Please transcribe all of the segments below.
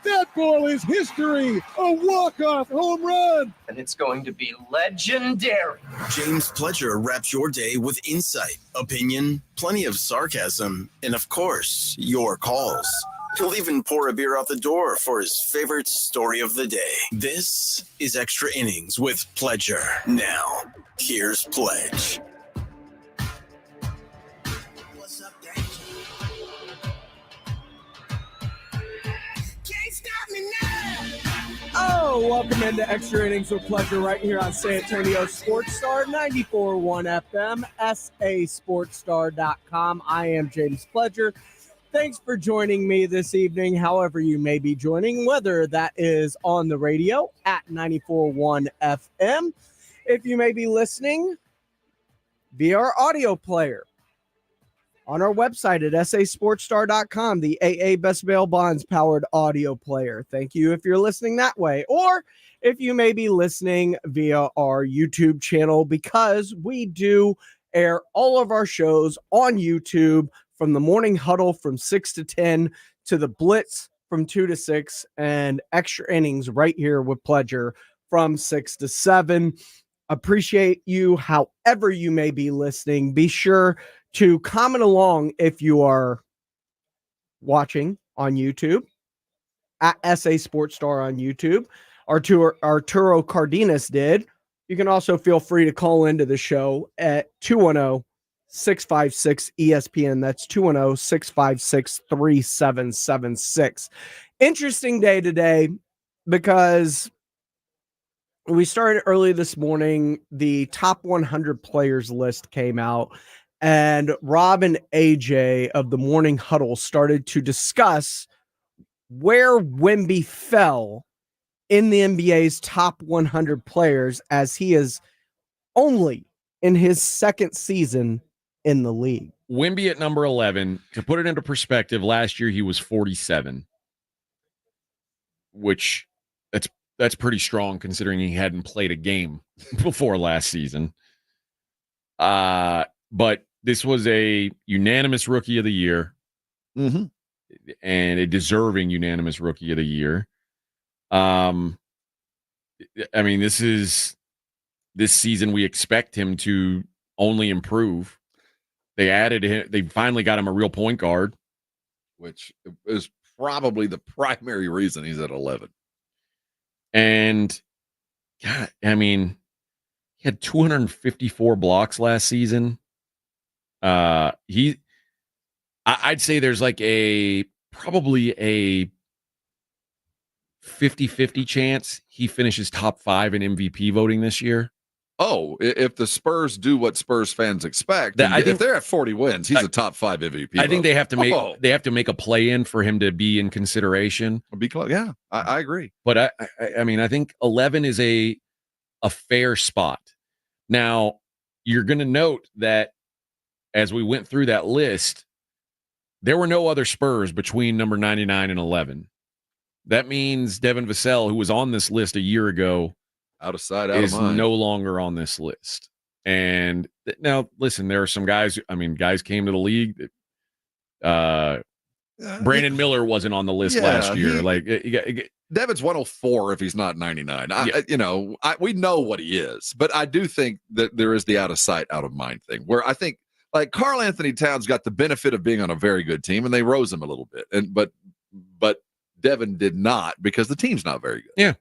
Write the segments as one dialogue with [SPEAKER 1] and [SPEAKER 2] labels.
[SPEAKER 1] That ball is history. A walk-off home run.
[SPEAKER 2] And it's going to be legendary.
[SPEAKER 3] James Pledger wraps your day with insight, opinion, plenty of sarcasm, and of course, your calls. He'll even pour a beer out the door for his favorite story of the day. This is Extra Innings with Pledger. Now, here's Pledge.
[SPEAKER 4] What's up, Danger? Can't stop me now.
[SPEAKER 5] Oh, welcome into Extra Innings with Pledger right here on San Antonio Sports Star, 94.1 FM, sasportstar.com. I am James Pledger. Thanks for joining me this evening, however you may be joining, whether that is on the radio at 94.1 FM, if you may be listening via our audio player on our website at sasportstar.com, the AA Best Bail Bonds powered audio player. Thank you if you're listening that way, or if you may be listening via our YouTube channel, because we do air all of our shows on YouTube, from the morning huddle from 6 to 10 to the blitz from 2 to 6 and Extra Innings right here with Pledger from 6 to 7. Appreciate you however you may be listening. Be sure to comment along if you are watching on YouTube at SA Sports Star on YouTube. Arturo Cardenas did. You can also feel free to call into the show at 210-656-ESPN. That's 210-656-3776. Interesting day today because we started early this morning. The top 100 players list came out, and Rob and AJ of the Morning Huddle started to discuss where Wemby fell in the NBA's top 100 players, as he is only in his second season in the league.
[SPEAKER 6] Wemby at number 11. To put it into perspective, last year he was 47, which that's pretty strong considering he hadn't played a game before last season. But this was a unanimous Rookie of the Year, and a deserving unanimous Rookie of the Year. I mean, this season we expect him to only improve. They added him. They finally got him a real point guard,
[SPEAKER 7] which is probably the primary reason he's at 11.
[SPEAKER 6] And God, I mean, he had 254 blocks last season. I'd say there's like probably a 50-50 chance he finishes top 5 in MVP voting this year.
[SPEAKER 7] Oh, if the Spurs do what Spurs fans expect, if they're at 40 wins, he's a top 5 MVP.
[SPEAKER 6] I think they have to make a play in for him to be in consideration.
[SPEAKER 7] Yeah, I agree.
[SPEAKER 6] But I mean, I think 11 is a fair spot. Now, you're going to note that as we went through that list, there were no other Spurs between number 99 and 11. That means Devin Vassell, who was on this list a year ago,
[SPEAKER 7] out of sight, out of mind,
[SPEAKER 6] is no longer on this list. And now, listen, there are some guys. I mean, guys came to the league. Brandon Miller wasn't on the list last year.
[SPEAKER 7] Devin's 104 if he's not 99. We know what he is, but I do think that there is the out of sight, out of mind thing where I think like Karl Anthony Towns got the benefit of being on a very good team and they rose him a little bit, but Devin did not because the team's not very good.
[SPEAKER 6] Yeah.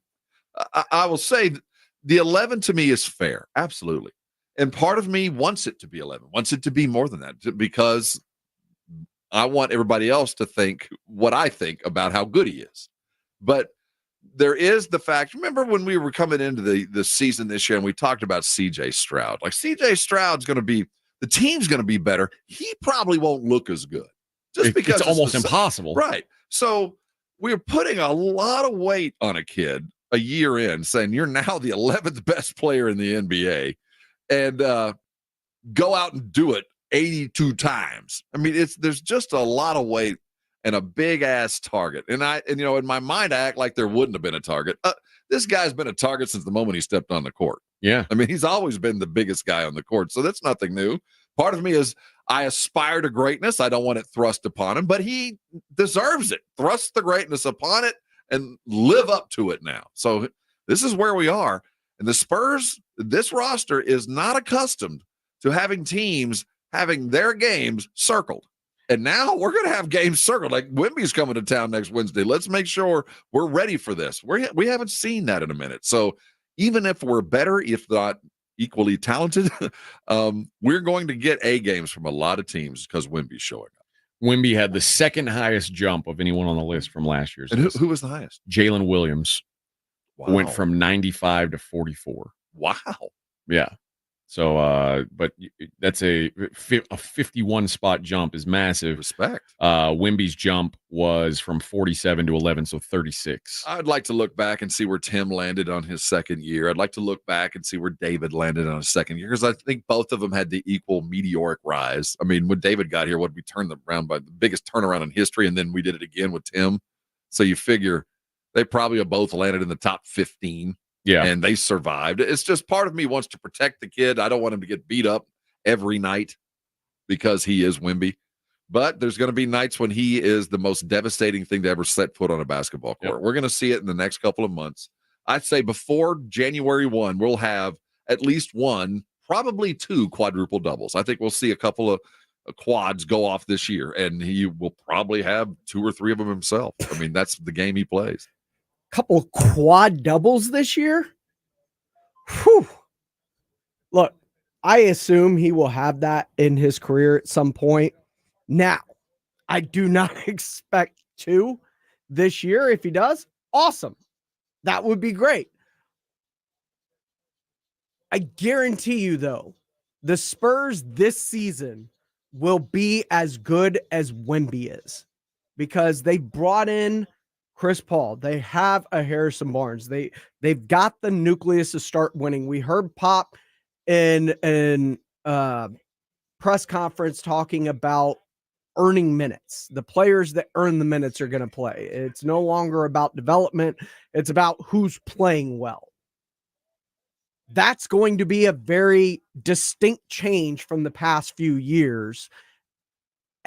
[SPEAKER 7] I will say the 11 to me is fair. Absolutely. And part of me wants it to be 11, wants it to be more than that because I want everybody else to think what I think about how good he is. But there is the fact, remember when we were coming into the season this year and we talked about CJ Stroud, like CJ Stroud's going to be, the team's going to be better. He probably won't look as good just because
[SPEAKER 6] it's almost impossible.
[SPEAKER 7] Right. So we're putting a lot of weight on a kid a year in saying you're now the 11th best player in the NBA and go out and do it 82 times. I mean, there's just a lot of weight and a big ass target. And in my mind, I act like there wouldn't have been a target. This guy's been a target since the moment he stepped on the court.
[SPEAKER 6] Yeah.
[SPEAKER 7] I mean, he's always been the biggest guy on the court. So that's nothing new. Part of me is I aspire to greatness. I don't want it thrust upon him, but he deserves it. Thrust the greatness upon it. and live up to it now. So this is where we are. And the Spurs, this roster is not accustomed to having teams having their games circled. And now we're going to have games circled. Like Wemby's coming to town next Wednesday. Let's make sure we're ready for this. We haven't seen that in a minute. So even if we're better, if not equally talented, we're going to get A games from a lot of teams because Wemby's showing up.
[SPEAKER 6] Wemby had the second highest jump of anyone on the list from last year's
[SPEAKER 7] And
[SPEAKER 6] list.
[SPEAKER 7] who was the highest?
[SPEAKER 6] Jalen Williams went from 95 to 44.
[SPEAKER 7] Wow.
[SPEAKER 6] Yeah. So, but that's a 51 spot jump is massive.
[SPEAKER 7] Respect.
[SPEAKER 6] Wemby's jump was from 47 to 11, so 36.
[SPEAKER 7] I'd like to look back and see where Tim landed on his second year. I'd like to look back and see where David landed on his second year because I think both of them had the equal meteoric rise. I mean, when David got here, we turned them around by the biggest turnaround in history, and then we did it again with Tim. So you figure they probably have both landed in the top 15.
[SPEAKER 6] Yeah.
[SPEAKER 7] And they survived. It's just part of me wants to protect the kid. I don't want him to get beat up every night because he is Wemby. But there's going to be nights when he is the most devastating thing to ever set foot on a basketball court. Yep. We're going to see it in the next couple of months. I'd say before January 1, we'll have at least one, probably two quadruple doubles. I think we'll see a couple of quads go off this year, and he will probably have 2 or 3 of them himself. I mean, that's the game he plays.
[SPEAKER 5] Couple quad doubles this year. Whew. Look, I assume he will have that in his career at some point. Now, I do not expect to this year. If he does, awesome. That would be great. I guarantee you, though, the Spurs this season will be as good as Wemby is because they brought in Chris Paul. They have a Harrison Barnes. They've got the nucleus to start winning. We heard Pop in press conference talking about earning minutes. The players that earn the minutes are going to play. It's no longer about development. It's about who's playing well. That's going to be a very distinct change from the past few years.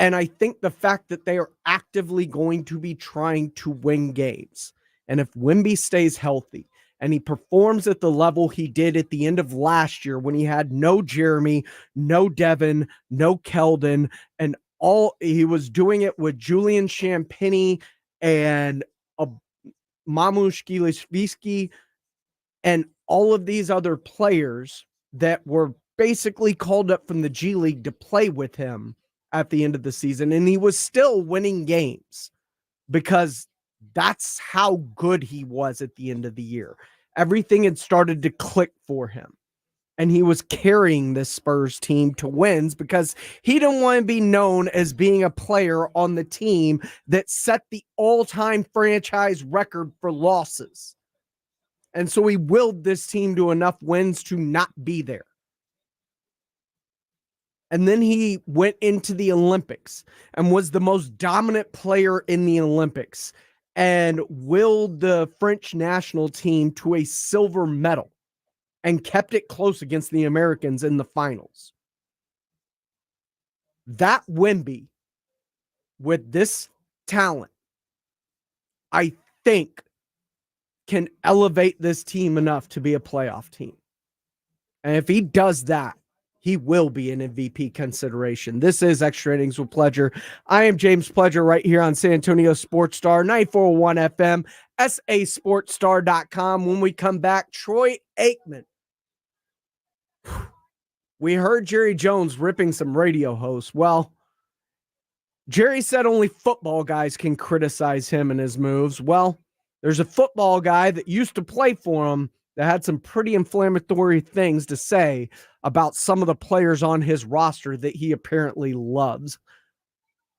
[SPEAKER 5] And I think the fact that they are actively going to be trying to win games. And if Wemby stays healthy and he performs at the level he did at the end of last year when he had no Jeremy, no Devin, no Keldon, and he was doing it with Julian Champagny and Mamush Gilishvisky and all of these other players that were basically called up from the G League to play with him at the end of the season, and he was still winning games because that's how good he was at the end of the year. Everything had started to click for him, and he was carrying this Spurs team to wins because he didn't want to be known as being a player on the team that set the all-time franchise record for losses. And so he willed this team to enough wins to not be there. And then he went into the Olympics and was the most dominant player in the Olympics and willed the French national team to a silver medal and kept it close against the Americans in the finals. That Wemby, with this talent, I think can elevate this team enough to be a playoff team. And if he does that, he will be an MVP consideration. This is Extra Innings with Pledger. I am James Pledger right here on San Antonio Sports Star, 94.1 FM, sasportstar.com. When we come back, Troy Aikman. We heard Jerry Jones ripping some radio hosts. Well, Jerry said only football guys can criticize him and his moves. Well, there's a football guy that used to play for him that had some pretty inflammatory things to say about some of the players on his roster that he apparently loves.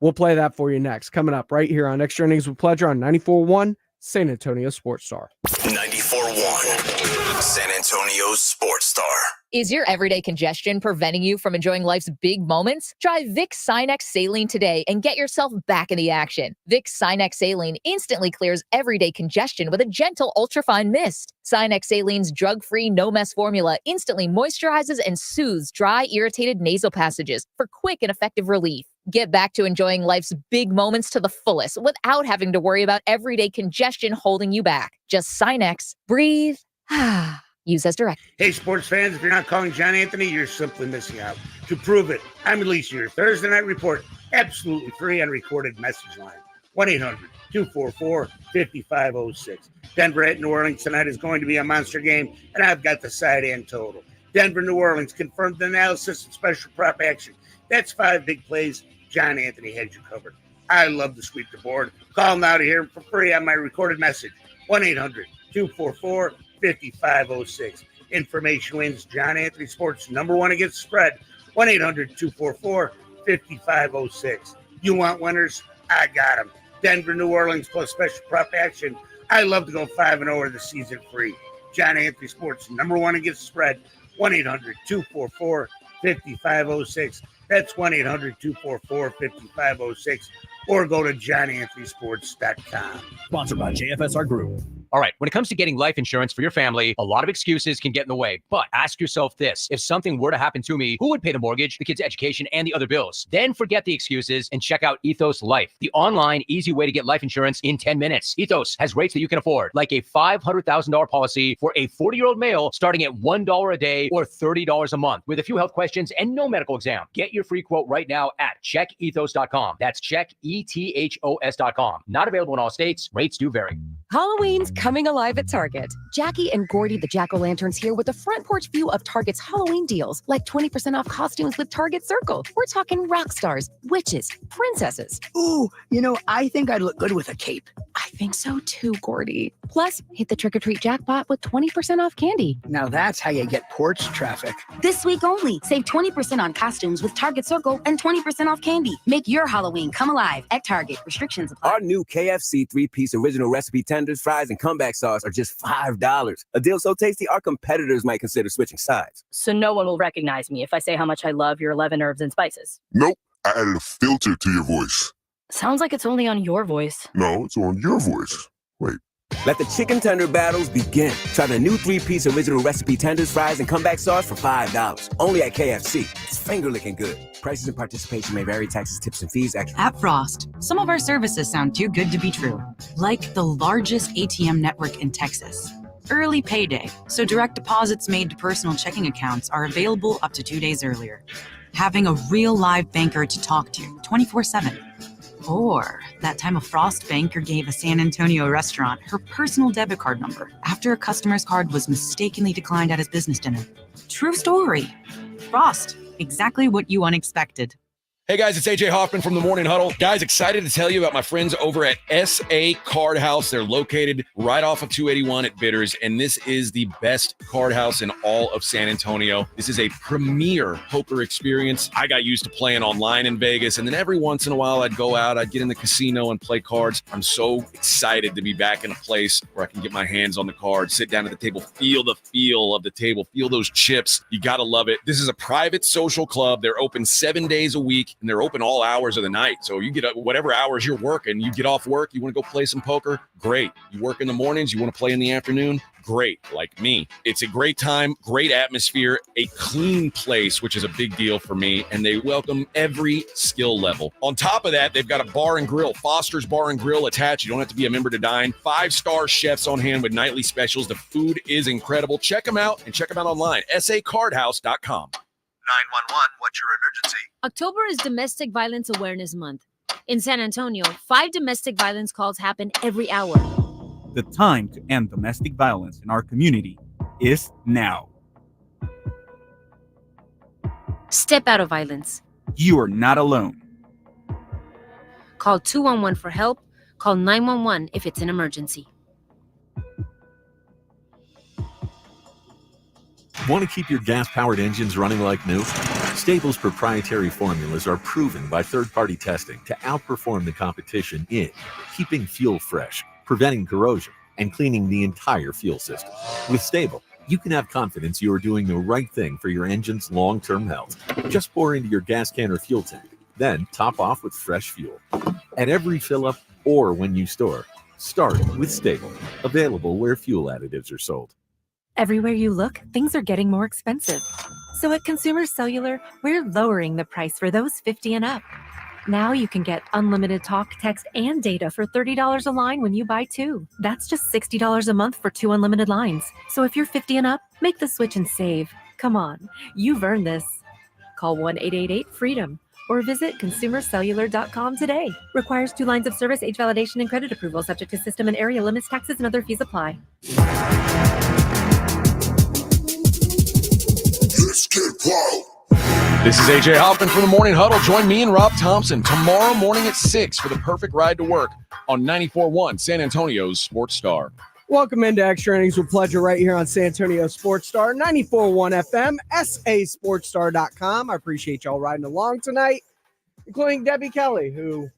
[SPEAKER 5] We'll play that for you next. Coming up right here on Extra Innings with Pledger on 94.1 San Antonio Sports Star.
[SPEAKER 3] 94.1 San Antonio Sports Star.
[SPEAKER 8] Is your everyday congestion preventing you from enjoying life's big moments? Try Vicks Sinex Saline today and get yourself back in the action. Vicks Sinex Saline instantly clears everyday congestion with a gentle ultrafine mist. Sinex Saline's drug-free, no-mess formula instantly moisturizes and soothes dry, irritated nasal passages for quick and effective relief. Get back to enjoying life's big moments to the fullest without having to worry about everyday congestion holding you back. Just Sinex, breathe, use as directed.
[SPEAKER 9] Hey, sports fans, if you're not calling John Anthony, you're simply missing out. To prove it, I'm releasing your Thursday Night Report absolutely free on recorded message line. 1-800-244-5506. Denver at New Orleans tonight is going to be a monster game, and I've got the side and total. Denver, New Orleans, confirmed analysis and special prop action. That's 5 big plays. John Anthony has you covered. I love to sweep the board. Call now to hear him for free on my recorded message. 1-800-244-5506. Information wins. John Anthony Sports, #1 against the spread. 1-800-244-5506. You want winners? I got them. Denver, New Orleans plus special prop action. I love to go 5-0 or the season free. John Anthony Sports, #1 against the spread. 1-800-244-5506. That's 1-800-244-5506. Or go to johnanthonysports.com.
[SPEAKER 10] Sponsored by JFSR Group. All right, when it comes to getting life insurance for your family, a lot of excuses can get in the way. But ask yourself this: if something were to happen to me, who would pay the mortgage, the kids' education, and the other bills? Then forget the excuses and check out Ethos Life, the online, easy way to get life insurance in 10 minutes. Ethos has rates that you can afford, like a $500,000 policy for a 40-year-old male starting at $1 a day or $30 a month, with a few health questions and no medical exam. Get your free quote right now at checkethos.com. That's checkethos.com. Not available in all states. Rates do vary.
[SPEAKER 11] Halloween's coming alive at Target. Jackie and Gordy the Jack-O-Lanterns here with a front porch view of Target's Halloween deals, like 20% off costumes with Target Circle. We're talking rock stars, witches, princesses.
[SPEAKER 12] Ooh, I think I'd look good with a cape.
[SPEAKER 11] I think so too, Gordy. Plus, hit the trick-or-treat jackpot with 20% off candy.
[SPEAKER 12] Now that's how you get porch traffic.
[SPEAKER 13] This week only, save 20% on costumes with Target Circle and 20% off candy. Make your Halloween come alive at Target. Restrictions apply.
[SPEAKER 14] Our new KFC 3-piece original recipe tenders, fries, and comeback sauce are just $5. A deal so tasty, our competitors might consider switching sides.
[SPEAKER 15] So no one will recognize me if I say how much I love your 11 herbs and spices.
[SPEAKER 16] Nope. I added a filter to your voice.
[SPEAKER 15] Sounds like it's only on your voice.
[SPEAKER 16] No, it's on your voice. Wait.
[SPEAKER 14] Let the chicken tender battles begin. Try the new 3-piece original recipe tenders, fries, and comeback sauce for $5. Only at KFC. It's finger-licking good. Prices and participation may vary. Taxes, tips, and fees extra.
[SPEAKER 17] At Frost, some of our services sound too good to be true. Like the largest ATM network in Texas. Early payday, so direct deposits made to personal checking accounts are available up to 2 days earlier. Having a real live banker to talk to 24/7. Or that time a Frost banker gave a San Antonio restaurant her personal debit card number after a customer's card was mistakenly declined at his business dinner. True story. Frost, exactly what you unexpected.
[SPEAKER 6] Hey guys, it's AJ Hoffman from the Morning Huddle. Guys, excited to tell you about my friends over at SA Card House. They're located right off of 281 at Bitters, and this is the best card house in all of San Antonio. This is a premier poker experience. I got used to playing online in Vegas, and then every once in a while I'd go out, I'd get in the casino and play cards. I'm so excited to be back in a place where I can get my hands on the cards, sit down at the table, feel the feel of the table, feel those chips. You gotta love it. This is a private social club. They're open 7 days a week, and they're open all hours of the night. So you get whatever hours you're working, you get off work, you want to go play some poker, great. You work in the mornings, you want to play in the afternoon, great, like me. It's a great time, great atmosphere, a clean place, which is a big deal for me, and they welcome every skill level. On top of that, they've got a bar and grill, Foster's Bar and Grill attached. You don't have to be a member to dine. 5-star chefs on hand with nightly specials. The food is incredible. Check them out and check them out online, sacardhouse.com.
[SPEAKER 18] 911, what's your emergency?
[SPEAKER 19] October is Domestic Violence Awareness Month. In San Antonio, 5 domestic violence calls happen every hour.
[SPEAKER 20] The time to end domestic violence in our community is now.
[SPEAKER 19] Step out of violence.
[SPEAKER 20] You are not alone.
[SPEAKER 19] Call 211 for help. Call 911 if it's an emergency.
[SPEAKER 21] Want to keep your gas-powered engines running like new? Stable's proprietary formulas are proven by third-party testing to outperform the competition in keeping fuel fresh, preventing corrosion, and cleaning the entire fuel system. With Stable, you can have confidence you are doing the right thing for your engine's long-term health. Just pour into your gas can or fuel tank, then top off with fresh fuel. At every fill-up or when you store, start with Stable. Available where fuel additives are sold.
[SPEAKER 22] Everywhere you look, things are getting more expensive. So at Consumer Cellular, we're lowering the price for those 50 and up. Now you can get unlimited talk, text, and data for $30 a line when you buy 2. That's just $60 a month for 2 unlimited lines. So if you're 50 and up, make the switch and save. Come on, you've earned this. Call 1-888-FREEDOM or visit consumercellular.com today. Requires 2 lines of service, age validation, and credit approval, subject to system and area limits, taxes, and other fees apply.
[SPEAKER 16] Let's get wild.
[SPEAKER 6] This is AJ Hoffman from the Morning Huddle. Join me and Rob Thompson tomorrow morning at 6 for the perfect ride to work on 94.1 San Antonio's Sports Star.
[SPEAKER 5] Welcome into Extra Innings with Pleasure right here on San Antonio Sports Star, 94.1 FM, sasportstar.com. I appreciate y'all riding along tonight, including Debbie Kelly, who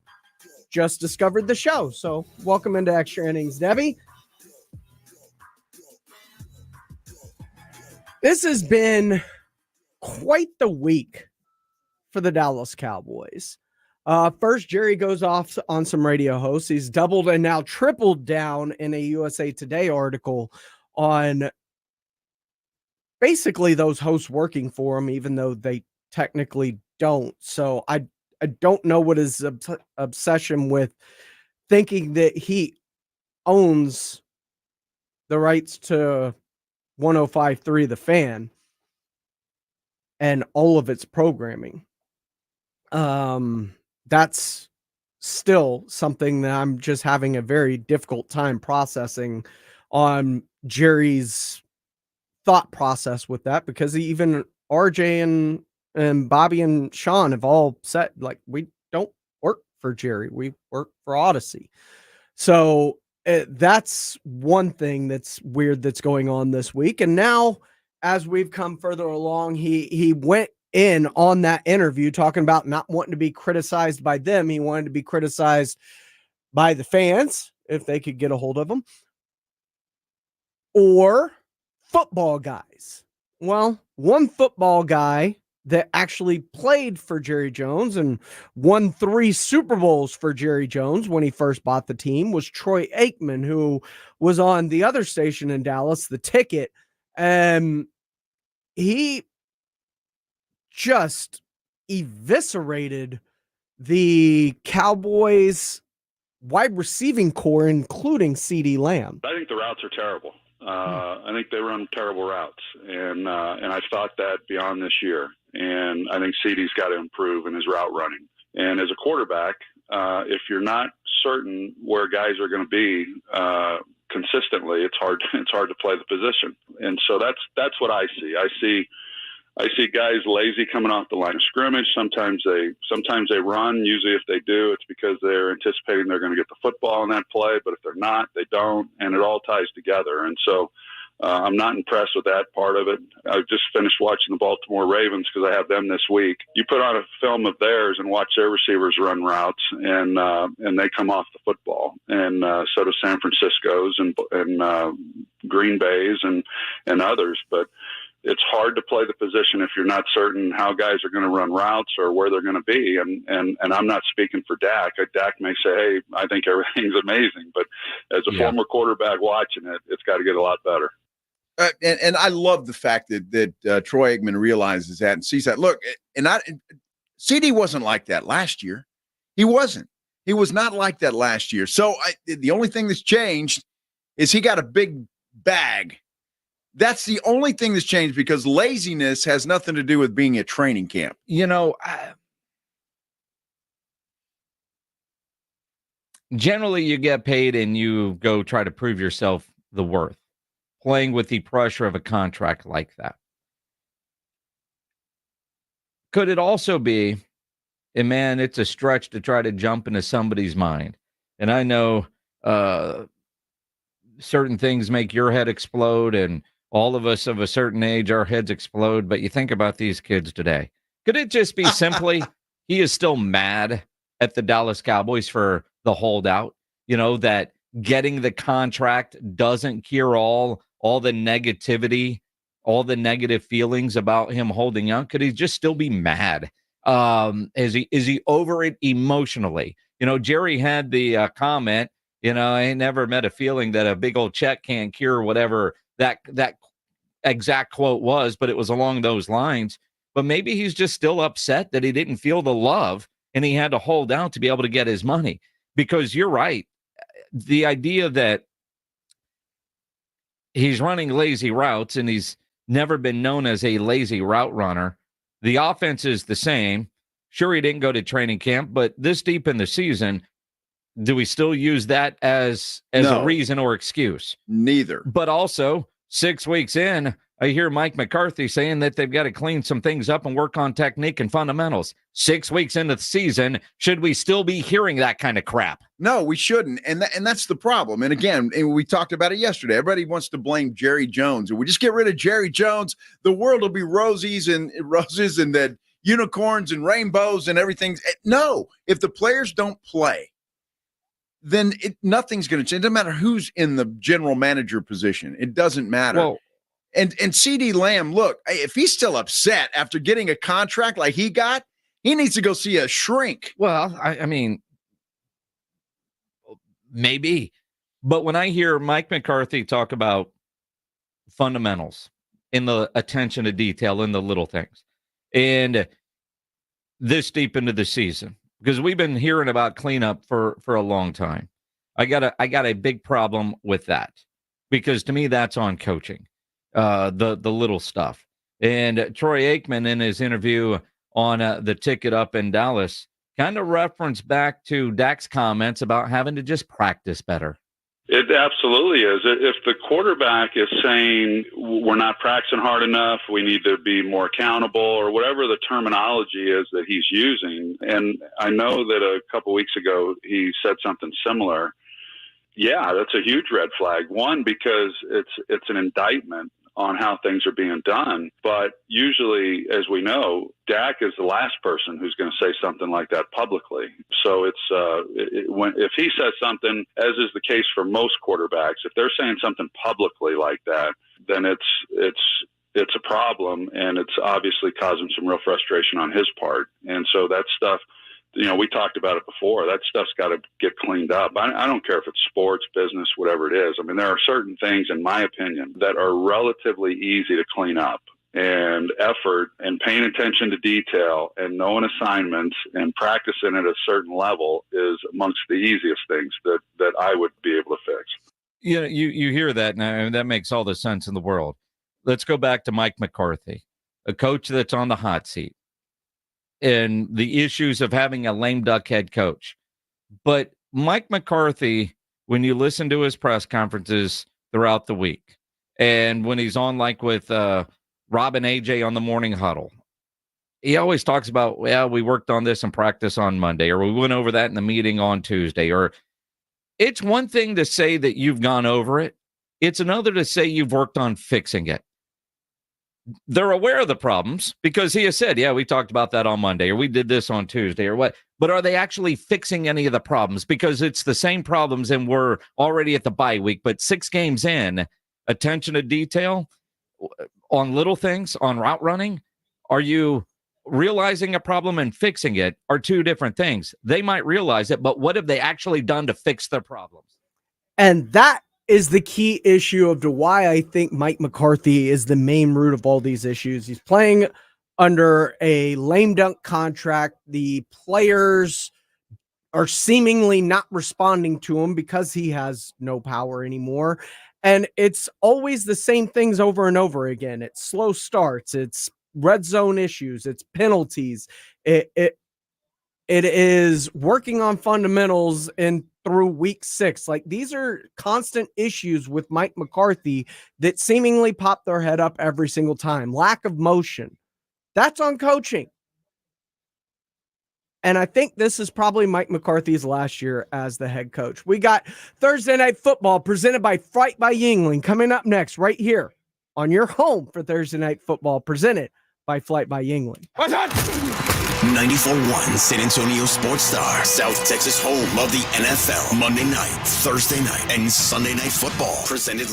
[SPEAKER 5] just discovered the show. So welcome into Extra Innings, Debbie. This has been quite the week for the Dallas Cowboys. First, Jerry goes off on some radio hosts. He's doubled and now tripled down in a USA Today article on basically those hosts working for him, even though they technically don't. So I don't know what his obsession with thinking that he owns the rights to 105.3 The Fan and all of its programming. That's still something that I'm just having a very difficult time processing on Jerry's thought process with that, because even RJ and Bobby and Sean have all said, like, we don't work for Jerry. We work for Odyssey. So that's one thing that's weird that's going on this week. And now, as we've come further along, he went in on that interview talking about not wanting to be criticized by them. He wanted to be criticized by the fans if they could get a hold of him, or football guys. Well, one football guy that actually played for Jerry Jones and won 3 Super Bowls for Jerry Jones when he first bought the team was Troy Aikman, who was on the other station in Dallas, The Ticket. And he just eviscerated the Cowboys wide receiving core, including CeeDee Lamb.
[SPEAKER 1] I think the routes are terrible. I think they run terrible routes, and I thought that beyond this year. And I think CeeDee's got to improve in his route running. And as a quarterback, if you're not certain where guys are going to be consistently, it's hard to play the position. And so that's what I see. I see guys lazy coming off the line of scrimmage. Sometimes they run. Usually if they do, it's because they're anticipating they're going to get the football in that play. But if they're not, they don't. And it all ties together. And so I'm not impressed with that part of it. I just finished watching the Baltimore Ravens because I have them this week. You put on a film of theirs and watch their receivers run routes, and they come off the football. And so do San Francisco's and Green Bay's and others. But it's hard to play the position if you're not certain how guys are going to run routes or where they're going to be. And I'm not speaking for Dak. Dak may say, hey, I think everything's amazing. But as a former quarterback watching it, it's got to get a lot better.
[SPEAKER 2] And I love the fact that Troy Aikman realizes that and sees that. Look, CeeDee wasn't like that last year. He wasn't. He was not like that last year. So the only thing that's changed is he got a big bag. That's the only thing that's changed, because laziness has nothing to do with being at training camp.
[SPEAKER 23] You know, generally you get paid and you go try to prove yourself the worth, playing with the pressure of a contract like that. Could it also be, and man, it's a stretch to try to jump into somebody's mind. And I know certain things make your head explode, and all of us of a certain age, our heads explode. But you think about these kids today. Could it just be simply he is still mad at the Dallas Cowboys for the holdout? You know, that getting the contract doesn't cure all the negativity, all the negative feelings about him holding out. Could he just still be mad? Is he over it emotionally? You know, Jerry had the comment, you know, I ain't never met a feeling that a big old check can't cure, whatever that exact quote was, but it was along those lines. But maybe he's just still upset that he didn't feel the love and he had to hold out to be able to get his money. Because you're right. The idea that he's running lazy routes and he's never been known as a lazy route runner. The offense is the same. Sure, he didn't go to training camp, but this deep in the season, do we still use that as
[SPEAKER 2] No.
[SPEAKER 23] a reason or excuse?
[SPEAKER 2] Neither.
[SPEAKER 23] But also, 6 weeks in, I hear Mike McCarthy saying that they've got to clean some things up and work on technique and fundamentals. 6 weeks into the season, should we still be hearing that kind of crap?
[SPEAKER 2] No, we shouldn't. And that's the problem. And again, we talked about it yesterday. Everybody wants to blame Jerry Jones. If we just get rid of Jerry Jones, the world will be roses and that unicorns and rainbows and everything. No, if the players don't play, then nothing's going to change. It doesn't matter who's in the general manager position. It doesn't matter.
[SPEAKER 23] Well,
[SPEAKER 2] and CeeDee Lamb, look, if he's still upset after getting a contract like he got, he needs to go see a shrink.
[SPEAKER 23] Well, I mean, maybe. But when I hear Mike McCarthy talk about fundamentals in the attention to detail in the little things, and this deep into the season, because we've been hearing about cleanup for a long time, I got a big problem with that, because to me that's on coaching, the little stuff. And Troy Aikman in his interview on the Ticket Up in Dallas kind of referenced back to Dak's comments about having to just practice better.
[SPEAKER 1] It absolutely is. If the quarterback is saying we're not practicing hard enough, we need to be more accountable, or whatever the terminology is that he's using. And I know that a couple weeks ago he said something similar. Yeah, that's a huge red flag. One, because it's an indictment on how things are being done. But usually, as we know, Dak is the last person who's going to say something like that publicly. So if he says something, as is the case for most quarterbacks, if they're saying something publicly like that, then it's a problem, and it's obviously causing some real frustration on his part. And so that stuff, we talked about it before. That stuff's got to get cleaned up. I don't care if it's sports, business, whatever it is. I mean, there are certain things, in my opinion, that are relatively easy to clean up. And effort and paying attention to detail and knowing assignments and practicing at a certain level is amongst the easiest things that I would be able to fix.
[SPEAKER 23] Yeah, you hear that now, and that makes all the sense in the world. Let's go back to Mike McCarthy, a coach that's on the hot seat, and the issues of having a lame duck head coach. But Mike McCarthy, when you listen to his press conferences throughout the week, and when he's on like with Rob and AJ on the morning huddle, he always talks about, well, we worked on this in practice on Monday, or we went over that in the meeting on Tuesday. Or it's one thing to say that you've gone over it. It's another to say you've worked on fixing it. They're aware of the problems because he has said, yeah, we talked about that on Monday, or we did this on Tuesday, or what. But are they actually fixing any of the problems? Because it's the same problems, and we're already at the bye week. But 6 games in, attention to detail on little things, on route running, are you realizing a problem and fixing it are two different things. They might realize it, but what have they actually done to fix their problems?
[SPEAKER 5] And that is the key issue of why I think Mike McCarthy is the main root of all these issues. He's playing under a lame dunk contract. The players are seemingly not responding to him because he has no power anymore. And it's always the same things over and over again. It's slow starts. It's red zone issues. It's penalties. It is working on fundamentals and through week 6. Like, these are constant issues with Mike McCarthy that seemingly pop their head up every single time. Lack of motion. That's on coaching. And I think this is probably Mike McCarthy's last year as the head coach. We got Thursday Night Football presented by Flight by Yingling coming up next right here on your home for Thursday Night Football, presented by Flight by Yingling.
[SPEAKER 3] 94.1 San Antonio Sports Star, South Texas home of the NFL. Monday night, Thursday night, and Sunday Night Football. Presented